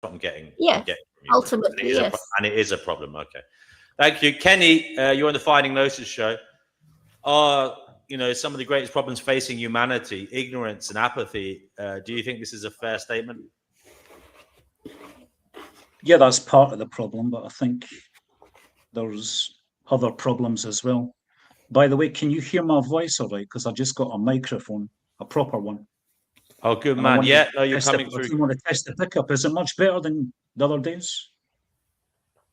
what I'm getting. Yes, I'm getting from you. ultimately, yes. And it is a problem. Okay. Thank you. Kenny, you're on the Finding Gnosis show. Some of the greatest problems facing humanity, ignorance and apathy. Do you think this is a fair statement? Yeah, that's part of the problem, but I think there's other problems as well. By the way, can you hear my voice all right? Because I just got a microphone, a proper one. Oh, good man. Yeah, no, you're coming through. I want to test the pickup. Is it much better than the other days?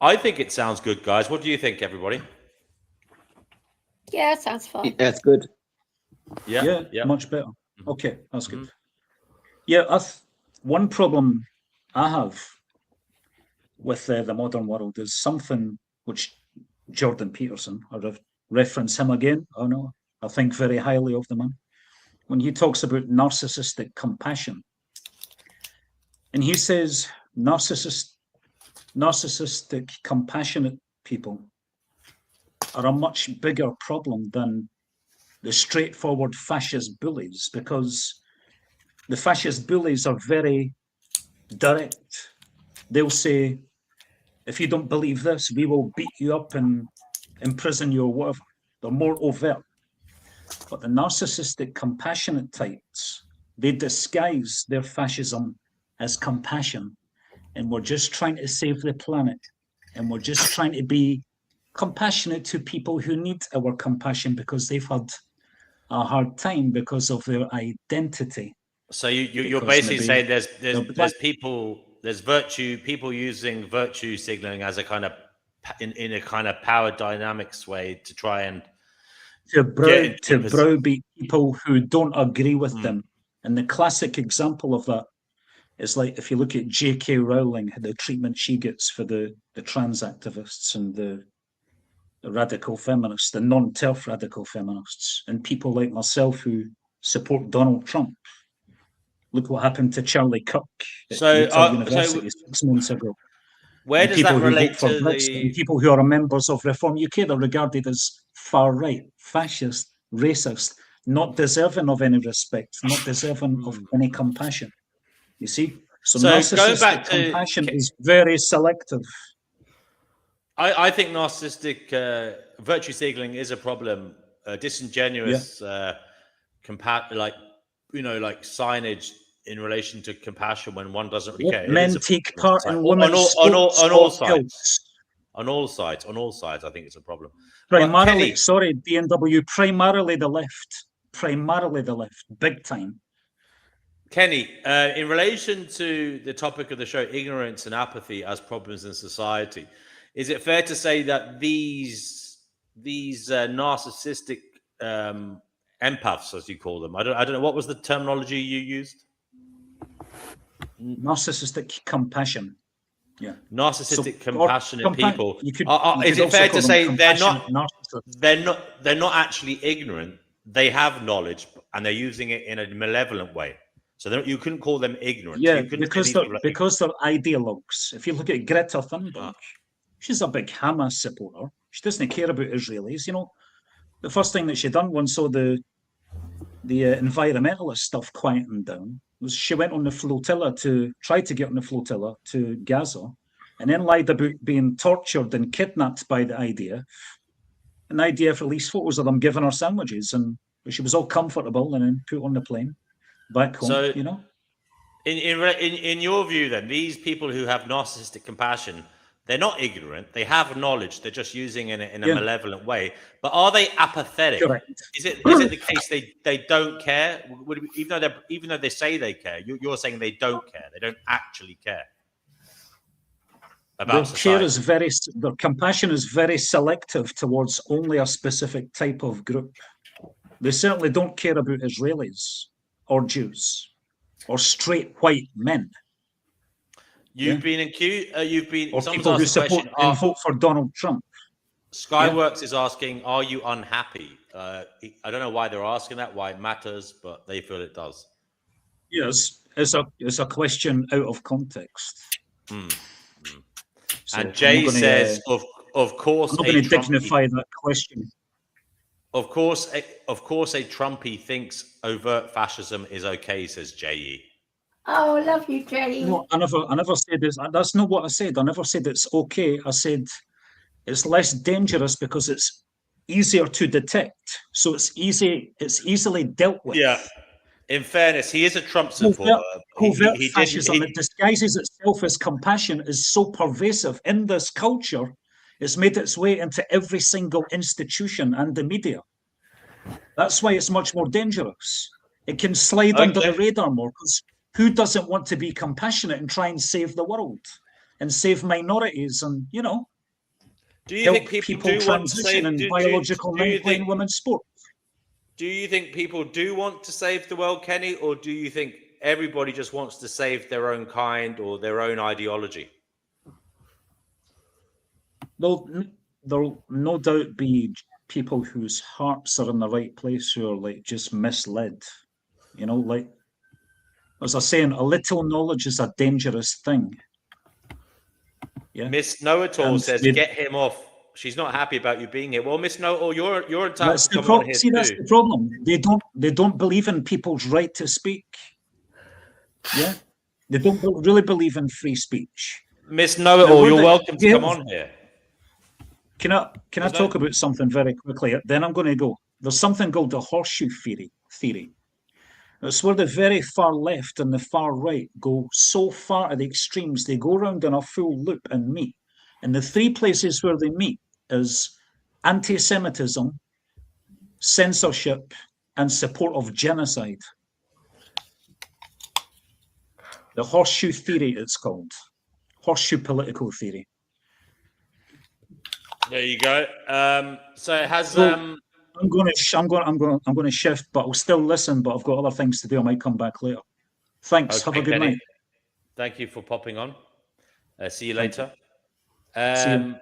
I think it sounds good, guys. What do you think, everybody? Yeah, it sounds fine. That's good. Yeah, much better. Okay, that's good. Yeah, one problem I have with the modern world is something which Jordan Peterson, I reference him again. Oh no, I think very highly of the man. When he talks about narcissistic compassion, and he says narcissistic compassionate people are a much bigger problem than the straightforward fascist bullies, because the fascist bullies are very direct. They'll say, if you don't believe this, we will beat you up and imprison you or whatever. They're more overt. But the narcissistic compassionate types, they disguise their fascism as compassion. And we're just trying to save the planet. And we're just trying to be compassionate to people who need our compassion because they've had a hard time because of their identity. So you're basically saying there's people using virtue signaling as a kind of in a kind of power dynamics way to try and to browbeat people who don't agree with them. And the classic example of that is like if you look at J.K. Rowling, the treatment she gets for the trans activists and the radical feminists, the non-TERF radical feminists, and people like myself who support Donald Trump. Look what happened to Charlie Kirk at University 6 months ago. Where does that relate to the people who are members of Reform UK? They're regarded as far right, fascist, racist, not deserving of any respect, not deserving of any compassion. You see, so narcissistic compassion is very selective. I think narcissistic virtue signaling is a problem. Disingenuous, like signage in relation to compassion when one doesn't really care. Men take part in women's on all sides. On all sides, I think it's a problem. Primarily, DNW, primarily the left, big time. Kenny, in relation to the topic of the show, ignorance and apathy as problems in society, is it fair to say that these narcissistic empaths, as you call them, I don't know, what was the terminology you used? Narcissistic compassion. Yeah. Narcissistic compassionate people. Is it fair to say they're not actually ignorant? They have knowledge and they're using it in a malevolent way. So you couldn't call them ignorant. Yeah, because they're ideologues. If you look at Greta Thunberg, she's a big Hamas supporter. She doesn't care about Israelis. You know, the first thing that she done once saw the environmentalist stuff quieting down was she went on the flotilla try to get on the flotilla to Gaza, and then lied about being tortured and kidnapped by the IDF. An IDF released photos of them giving her sandwiches, and she was all comfortable and then put on the plane back home. So, you know, in your view, then these people who have narcissistic compassion, they're not ignorant. They have knowledge. They're just using it in a malevolent way. But are they apathetic? Correct. Is it the case they don't care? Even though they say they care, you're saying they don't care. They don't actually care about society. Their compassion is very selective towards only a specific type of group. They certainly don't care about Israelis or Jews or straight white men. You've been accused. Or people who support and vote for Donald Trump. Skyworks is asking, "Are you unhappy?" I don't know why they're asking that, why it matters, but they feel it does. Yes, it's a question out of context. So and Jay says, "Of course, I'm not going to dignify that question." Of course, a Trumpy thinks overt fascism is okay," says J.E. Oh, I love you, Jenny. No, I never said this. That's not what I said. I never said it's okay. I said it's less dangerous because it's easier to detect. So it's easily dealt with. Yeah. In fairness, he is a Trump Covert, supporter. covert He fascism that didn't. disguises itself as compassion is so pervasive in this culture. It's made its way into every single institution and the media. That's why it's much more dangerous. It can slide under the radar more because who doesn't want to be compassionate and try and save the world and save minorities and, you know, Do you help think people people do want to transition save? in biological men playing women's sport? Do you think people do want to save the world, Kenny, or do you think everybody just wants to save their own kind or their own ideology? There'll no doubt be people whose hearts are in the right place who are like just misled. You know, like as I was saying, a little knowledge is a dangerous thing. Yeah. Miss Know-it-all says, "Get him off. She's not happy about you being here." Well, Miss Know-it-all, you're entitled to come on here too. That's the problem. They don't believe in people's right to speak. Yeah, they don't really believe in free speech. Miss Know-it-all, you're welcome to come on here. Can I talk about something very quickly? Then I'm going to go. There's something called the horseshoe theory. It's where the very far left and the far right go so far to the extremes, they go around in a full loop and meet. And the three places where they meet is anti-Semitism, censorship, and support of genocide. The horseshoe theory, it's called. Horseshoe political theory. There you go. So it has. I'm going to shift, but I'll still listen. But I've got other things to do. I might come back later. Thanks. Okay, have a good Kenny. night. Thank you for popping on. See you later. See you.